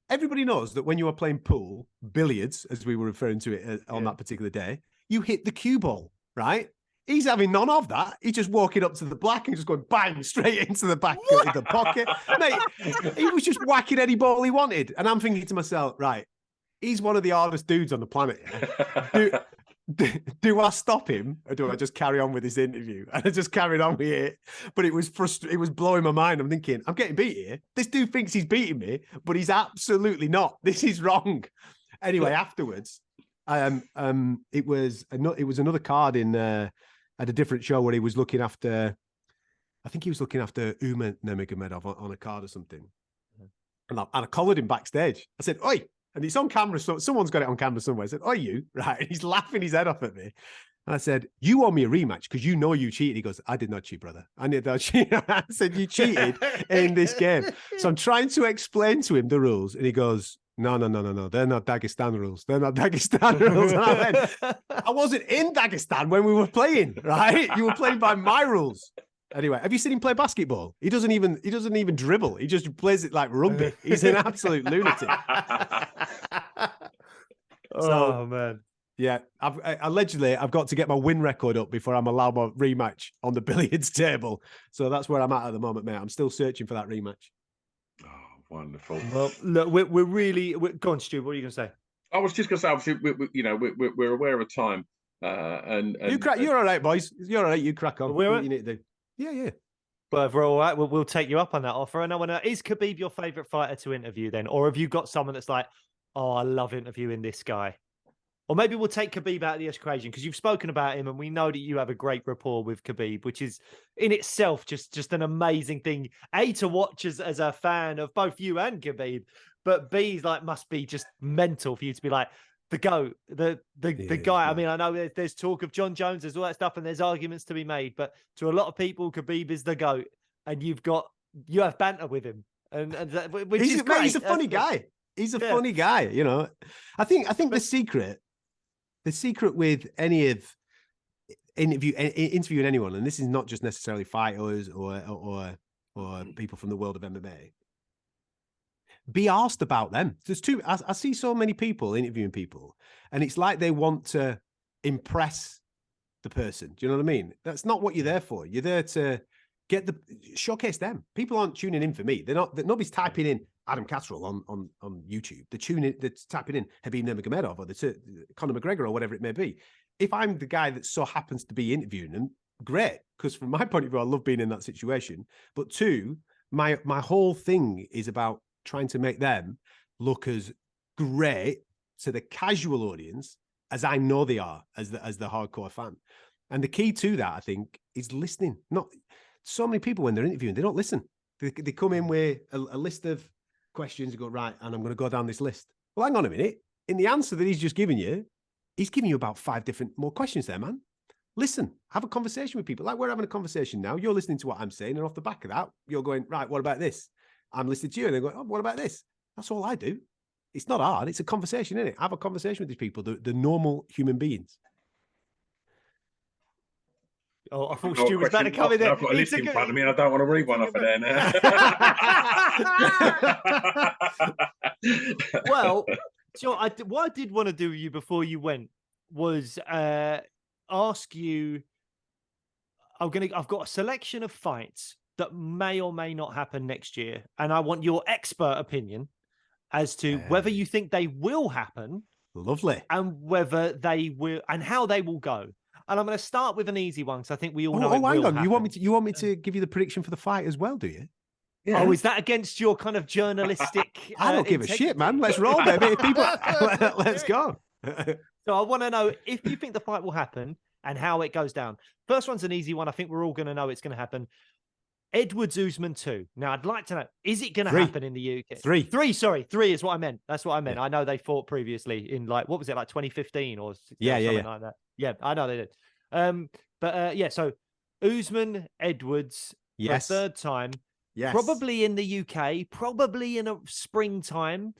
Everybody knows that when you are playing pool, billiards, as we were referring to it on that particular day, you hit the cue ball, right? He's having none of that. He's just walking up to the black and just going bang straight into the back of the pocket. Mate, he was just whacking any ball he wanted. And I'm thinking to myself, right, he's one of the hardest dudes on the planet. Yeah? Do I stop him or do I just carry on with this interview? And I just carried on with it. But it was it was blowing my mind. I'm thinking, I'm getting beat here. This dude thinks he's beating me, but he's absolutely not. This is wrong. Anyway, afterwards, it was another card in at a different show where he was looking after, I think he was looking after Umar Nurmagomedov on a card or something. And I collared him backstage. I said, "Oi." And it's on camera, so someone's got it on camera somewhere. I said, "Oh, you?" Right. And he's laughing his head off at me. And I said, "You owe me a rematch because you know you cheated." He goes, "I did not cheat, brother. I did not cheat." I said, "You cheated in this game." So I'm trying to explain to him the rules. And he goes, No. They're not Dagestan rules. They're not Dagestan rules. And I went, I wasn't in Dagestan when we were playing, right? You were playing by my rules. Anyway, have you seen him play basketball? He doesn't even dribble. He just plays it like rugby. He's an absolute lunatic. Oh man. Yeah, allegedly I've got to get my win record up before I'm allowed my rematch on the billiards table. So that's where I'm at the moment, mate. I'm still searching for that rematch. Oh, wonderful. Well, look, we're really go on, Stu. What are you going to say? I was just going to say, obviously, we're aware of time, and You're all right, boys. You're all right. You crack on. We're what you need to do. Yeah. Well, if we're all right, we'll take you up on that offer. And I want to, is Khabib your favorite fighter to interview then? Or have you got someone that's like, oh, I love interviewing this guy? Or maybe we'll take Khabib out of the equation because you've spoken about him and we know that you have a great rapport with Khabib, which is in itself just an amazing thing. A, to watch as a fan of both you and Khabib, but B, like, must be just mental for you to be like, the GOAT, the guy. I mean, I know there's talk of John Jones, there's all that stuff, and there's arguments to be made. But to a lot of people, Khabib is the GOAT, and you have banter with him, and which is great. He's a funny guy. He's a funny guy. You know, I think the secret with any of interviewing anyone, and this is not just necessarily fighters or people from the world of MMA. Be asked about them. I see so many people interviewing people, and it's like they want to impress the person. Do you know what I mean? That's not what you're there for. You're there to showcase them. People aren't tuning in for me. Nobody's typing in Adam Catterall on YouTube. They're tapping in Khabib Nurmagomedov or Conor McGregor or whatever it may be. If I'm the guy that so happens to be interviewing them, great. Because from my point of view, I love being in that situation. But two, my whole thing is about trying to make them look as great to the casual audience as I know they are as the hardcore fan. And the key to that, I think, is listening. Not so many people when they're interviewing, they don't listen. They come in with a list of questions and go, right, and I'm going to go down this list. Well, hang on a minute. In the answer that he's just given you, he's giving you about 5 different more questions there, man. Listen, have a conversation with people. Like we're having a conversation now. You're listening to what I'm saying. And off the back of that, you're going, right, what about this? I'm listening to you. And they're going, oh, what about this? That's all I do. It's not hard. It's a conversation, isn't it? Have a conversation with these people, the normal human beings. Oh, I thought Stu was about to come in there. I've got a list in front of me and I don't want to read one off of there now. Well, so what I did want to do with you before you went was ask you, I've got a selection of fights that may or may not happen next year. And I want your expert opinion as to whether you think they will happen. Lovely. And whether they will, and how they will go. And I'm going to start with an easy one because I think we all know. Oh, hang on. Happen. You want me to give you the prediction for the fight as well? Do you? Yeah. Oh, is that against your kind of journalistic? I don't give a shit, man. Let's roll, baby. People, let's go. So I want to know if you think the fight will happen and how it goes down. First one's an easy one. I think we're all going to know it's going to happen. Edwards Usman 2. Now, I'd like to know, is it going to happen in the UK? 3 is what I meant. That's what I meant. Yeah. I know they fought previously in like 2015 or something like that. Yeah, I know they did. So Usman Edwards for a third time. Yes. Probably in the UK, probably in a springtime.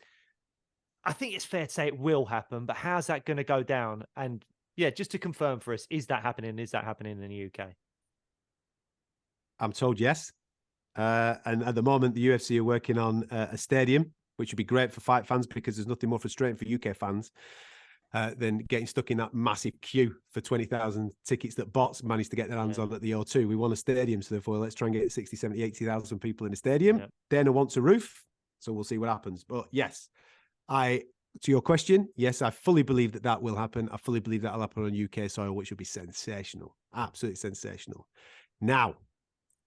I think it's fair to say it will happen, but how's that going to go down? And, just to confirm for us, is that happening? Is that happening in the UK? I'm told yes. And at the moment, the UFC are working on a stadium, which would be great for fight fans because there's nothing more frustrating for UK fans than getting stuck in that massive queue for 20,000 tickets that bots managed to get their hands on at the O2. We want a stadium, so therefore let's try and get 60, 70, 80,000 people in a stadium. Yeah. Dana wants a roof, so we'll see what happens. But yes, to your question, yes, I fully believe that will happen. I fully believe that will happen on UK soil, which would be sensational. Absolutely sensational. Now,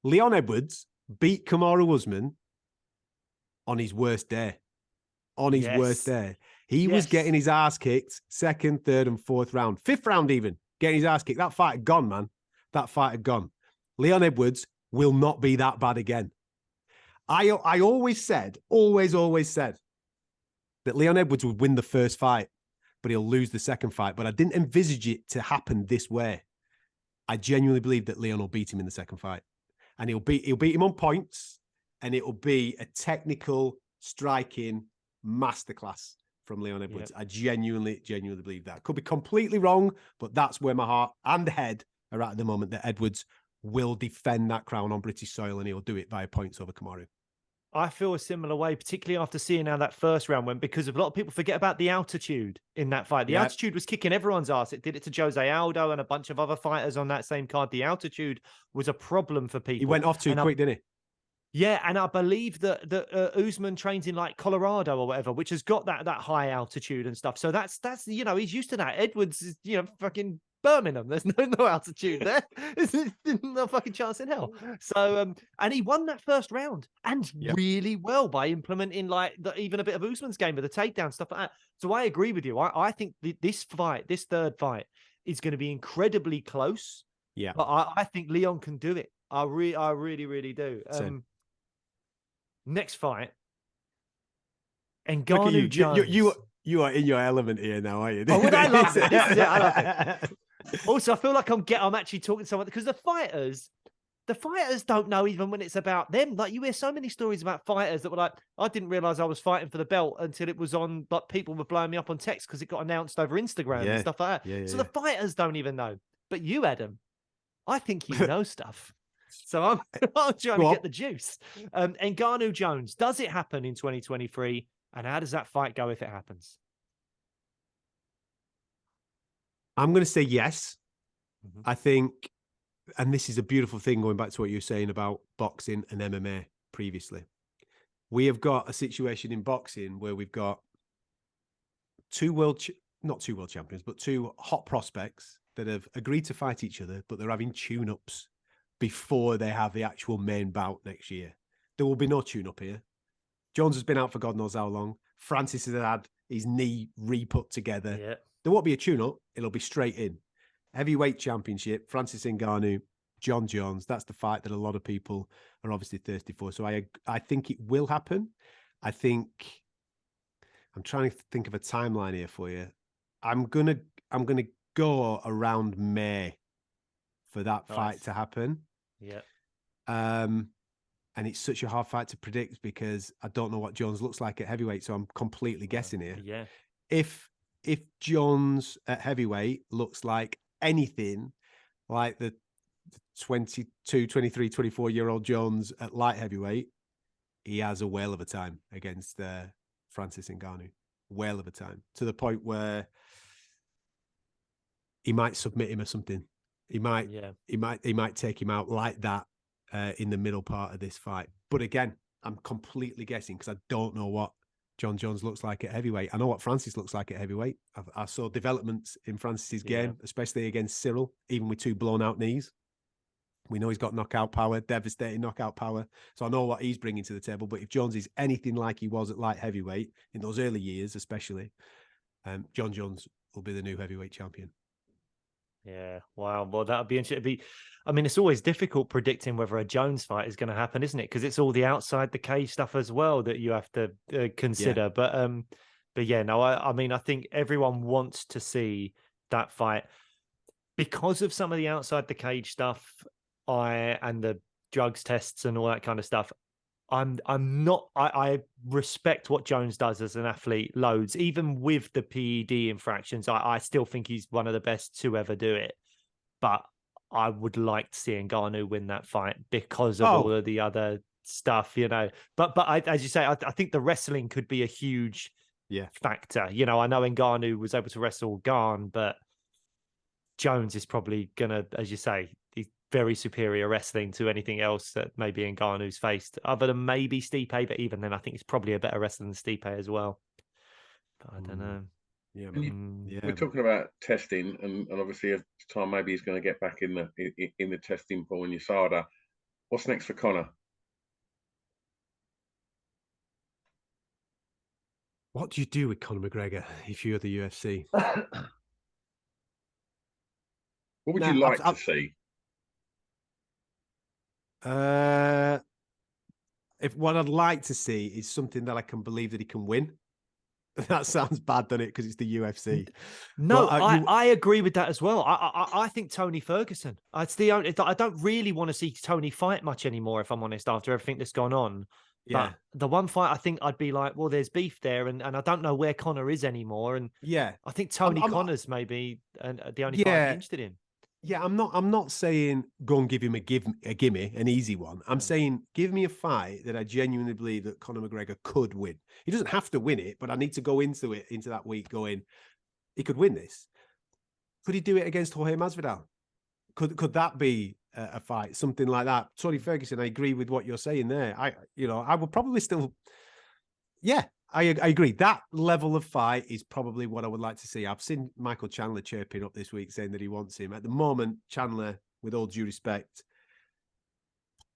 Leon Edwards beat Kamaru Usman on his worst day. On his worst day. He was getting his ass kicked second, third, and fourth round. Fifth round even, getting his ass kicked. That fight had gone, man. That fight had gone. Leon Edwards will not be that bad again. I always said that Leon Edwards would win the first fight, but he'll lose the second fight. But I didn't envisage it to happen this way. I genuinely believe that Leon will beat him in the second fight. And he'll beat him on points, and it will be a technical striking masterclass from Leon Edwards. Yep. I genuinely believe that. Could be completely wrong, but that's where my heart and head are at the moment, that Edwards will defend that crown on British soil, and he'll do it via points over Kamaru. I feel a similar way, particularly after seeing how that first round went, because a lot of people forget about the altitude in that fight. The altitude was kicking everyone's ass. It did it to Jose Aldo and a bunch of other fighters on that same card. The altitude was a problem for people. He went off too quick, didn't he? Yeah, and I believe that Usman trains in like Colorado or whatever, which has got that high altitude and stuff. So that's he's used to that. Edwards is fucking Birmingham. There's no altitude there. There's no fucking chance in hell. So and he won that first round and really well by implementing even a bit of Usman's game with the takedown stuff like that. So I agree with you. I think this third fight is going to be incredibly close. Yeah, but I think Leon can do it. I really do. Next fight, Ngannou Jones. You are in your element here now, are you? Oh, well, I love it. This is it. I love it. Also, I feel like I'm actually talking to someone, because the fighters don't know even when it's about them. Like, you hear so many stories about fighters that were like, I didn't realize I was fighting for the belt until it was on, like, people were blowing me up on text because it got announced over Instagram and stuff like that. So the fighters don't even know. But you, Adam, I think you know stuff. So I'm trying to get the juice. Ngannou Jones, does it happen in 2023? And how does that fight go if it happens? I'm going to say yes. Mm-hmm. I think, and this is a beautiful thing going back to what you were saying about boxing and MMA previously. We have got a situation in boxing where we've got not two world champions, but two hot prospects that have agreed to fight each other, but they're having tune-ups before they have the actual main bout next year. There will be no tune-up here. Jones has been out for God knows how long. Francis has had his knee re-put together. Yeah. There won't be a tune-up. It'll be straight in. Heavyweight championship, Francis Ngannou, John Jones. That's the fight that a lot of people are obviously thirsty for. So I think it will happen. I'm trying to think of a timeline here for you. I'm gonna go around May for that fight to happen. Yeah. And it's such a hard fight to predict because I don't know what Jones looks like at heavyweight, so I'm completely guessing here. Yeah. If Jones at heavyweight looks like anything like the 22, 23, 24-year-old Jones at light heavyweight, he has a whale of a time against Francis Ngannou. Whale of a time, to the point where he might submit him or something. He might take him out like that in the middle part of this fight. But again, I'm completely guessing because I don't know what John Jones looks like at heavyweight. I know what Francis looks like at heavyweight. I saw developments in Francis's game, especially against Cyril, even with two blown out knees. We know he's got knockout power, devastating knockout power. So I know what he's bringing to the table. But if Jones is anything like he was at light heavyweight in those early years, especially, John Jones will be the new heavyweight champion. Yeah, wow. Well, that would be interesting. It's always difficult predicting whether a Jones fight is going to happen, isn't it? Because it's all the outside the cage stuff as well that you have to consider. Yeah. But yeah, no, I think everyone wants to see that fight because of some of the outside the cage stuff, and the drugs tests and all that kind of stuff. I'm not. I respect what Jones does as an athlete loads, even with the PED infractions. I still think he's one of the best to ever do it. But I would like to see Ngannou win that fight because of all of the other stuff, But as you say, I think the wrestling could be a huge factor. I know Ngannou was able to wrestle Garn, but Jones is probably gonna, as you say, he's very superior wrestling to anything else that maybe Ngannou's faced, other than maybe Stipe. But even then, I think he's probably a better wrestler than Stipe as well. But I don't know. Yeah, we're talking about testing, and obviously, at the time, maybe he's going to get back in the testing pool in USADA. What's next for Conor? What do you do with Conor McGregor if you're the UFC? What would you like to see? If what I'd like to see is something that I can believe that he can win. That sounds bad, doesn't it? Because it's the UFC. No, but, I agree with that as well. I think Tony Ferguson. It's the only. I don't really want to see Tony fight much anymore, if I'm honest, after everything that's gone on. Yeah. But the one fight I think I'd be like, well, there's beef there, and I don't know where Conor is anymore. And I think Tony Connor's maybe the only fight I'd be interested in. Yeah, I'm not saying go and give him a gimme, an easy one. I'm saying give me a fight that I genuinely believe that Conor McGregor could win. He doesn't have to win it, but I need to go into that week going, he could win this. Could he do it against Jorge Masvidal? Could that be a fight, something like that? Tony Ferguson, I agree with what you're saying there. I would probably still, I agree. That level of fight is probably what I would like to see. I've seen Michael Chandler chirping up this week saying that he wants him. At the moment, Chandler, with all due respect,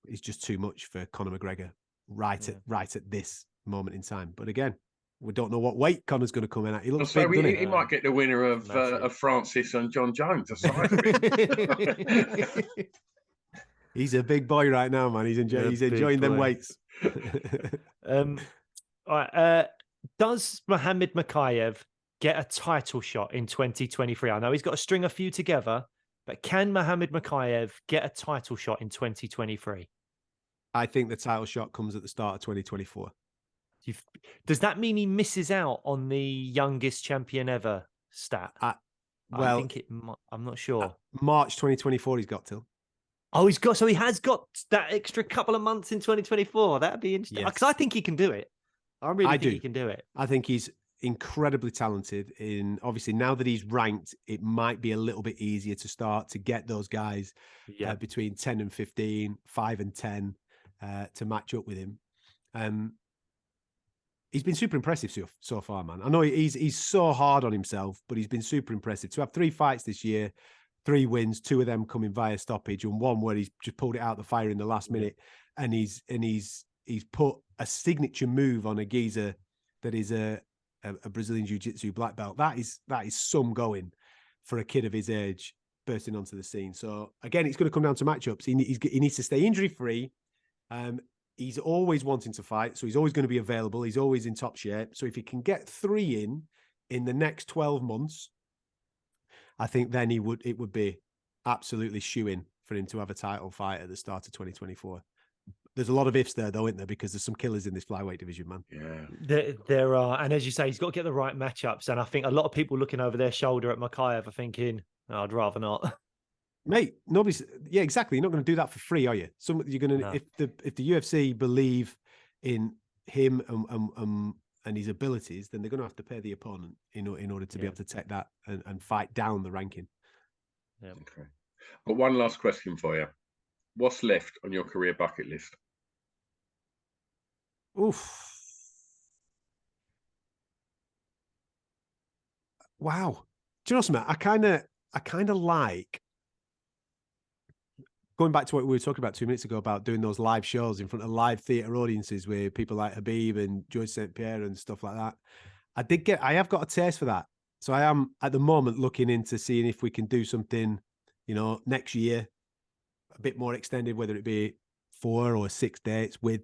is just too much for Conor McGregor right at this moment in time. But again, we don't know what weight Conor's going to come in at. He looks big, doesn't he might get the winner of Francis and John Jones. He's a big boy right now, man. He's enjoying them weights. All right. Does Muhammad Mokaev get a title shot in 2023? I know he's got to string a few together, but can Muhammad Mokaev get a title shot in 2023? I think the title shot comes at the start of 2024. Does that mean he misses out on the youngest champion ever stat? I think I'm not sure. March 2024 he's got till. Oh, so he has got that extra couple of months in 2024. That'd be interesting. Because I think he can do it. I think he can do it. I think he's incredibly talented. Obviously, now that he's ranked, it might be a little bit easier to start to get those guys between 10 and 15, 5 and 10 to match up with him. He's been super impressive so far, man. I know he's so hard on himself, but he's been super impressive. To have 3 fights this year, 3 wins, 2 of them coming via stoppage, and 1 where he's just pulled it out the fire in the last minute, and he's put a signature move on a geezer that is a Brazilian Jiu-Jitsu black belt. That is some going for a kid of his age bursting onto the scene. So again, it's going to come down to matchups. He needs to stay injury free. He's always wanting to fight, so he's always going to be available. He's always in top shape. So if he can get 3 in the next 12 months, I think then it would be absolutely shoo-in for him to have a title fight at the start of 2024. There's a lot of ifs there, though, isn't there? Because there's some killers in this flyweight division, man. Yeah, there are. And as you say, he's got to get the right matchups. And I think a lot of people looking over their shoulder at Mokaev are thinking, I'd rather not. Mate, nobody's. Yeah, exactly. You're not going to do that for free, are you? You're going to if the UFC believe in him and his abilities, then they're going to have to pay the opponent in order to be able to take that and fight down the ranking. Yeah. Okay. But one last question for you: what's left on your career bucket list? Oof. Wow. Do you know something? I kind of like going back to what we were talking about 2 minutes ago about doing those live shows in front of live theatre audiences with people like Habib and George St. Pierre and stuff like that. I have got a taste for that. So I am at the moment looking into seeing if we can do something, next year, a bit more extended, whether it be 4 or 6 dates with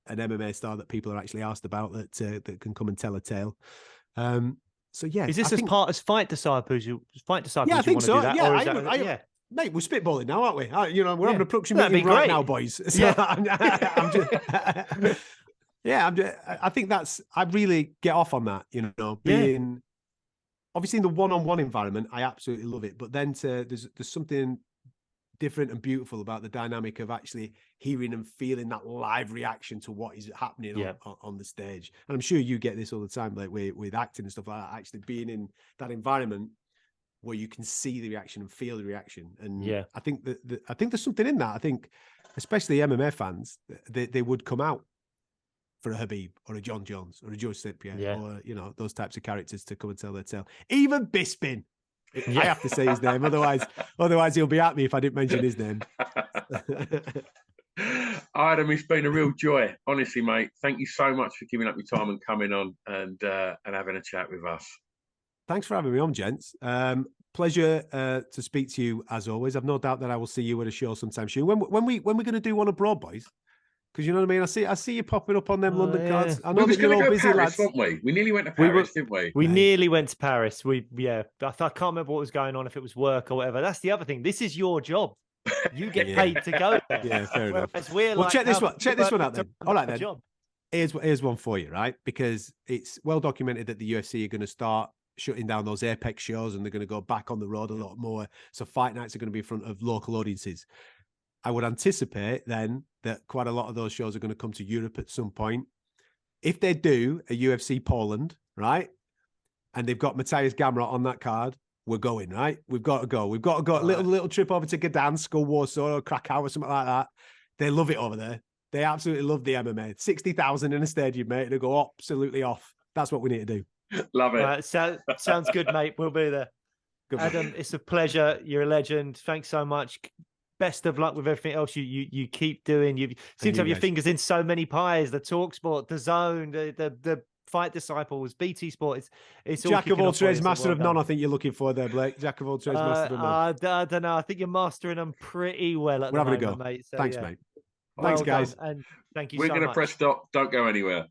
an MMA star that people are actually asked about that can come and tell a tale. So yeah, is this as part as Fight Disciples? Yeah, I think so. Do that? Yeah, Mate, we're spitballing now, aren't we? You know, we're having a production That'd meeting be right great. now, boys. So Yeah. I think I really get off on that, you know, being obviously in the one-on-one environment, I absolutely love it. But then there's something different and beautiful about the dynamic of actually hearing and feeling that live reaction to what is happening on the stage. And I'm sure you get this all the time, like with acting and stuff like that, actually being in that environment where you can see the reaction and feel the reaction. And I think I think there's something in that. I think especially MMA fans, they would come out for a Habib or a John Jones or a George St. Pierre or, you know, those types of characters to come and tell their tale. Even Bisping. I have to say his name, otherwise he'll be at me if I didn't mention his name. Adam, it's been a real joy, honestly, mate. Thank you so much for giving up your time and coming on and having a chat with us. Thanks for having me on, gents. Pleasure to speak to you as always. I've no doubt that I will see you at a show sometime soon. When we're going to do one abroad, boys? Because you know what I mean. I see you popping up on them London cards. I know that you're all busy, lads. Weren't we? We nearly went to Paris, didn't we? We nearly went to Paris. I can't remember what was going on, if it was work or whatever. That's the other thing. This is your job. You get paid to go there. Yeah, fair enough. Well, check this one out then. All right then. Job. Here's one for you, right? Because it's well documented that the UFC are going to start shutting down those Apex shows and they're going to go back on the road a lot more. So fight nights are going to be in front of local audiences. I would anticipate then that quite a lot of those shows are going to come to Europe at some point. If they do a UFC Poland, right, and they've got Matthias Gamrot on that card, we're going, right? We've got to go. We've got to go. A little trip over to Gdansk or Warsaw or Krakow or something like that. They love it over there. They absolutely love the MMA. 60,000 in a stadium, mate. They go absolutely off. That's what we need to do. Love it. Sounds good, mate. We'll be there. Good, Adam, it's a pleasure. You're a legend. Thanks so much. Best of luck with everything else you keep doing. You seem to have your fingers in so many pies. The TalkSport, the Zone, the Fight Disciples, BT Sport. It's all Jack of all trades, well, master of none. I think you're looking for there, Blake. Jack of all trades, master of none. I don't know. I think you're mastering them pretty well at the moment, having a go, mate. So, thanks, mate. Thanks, guys. And thank you. We're so going to much. press stop. Don't go anywhere.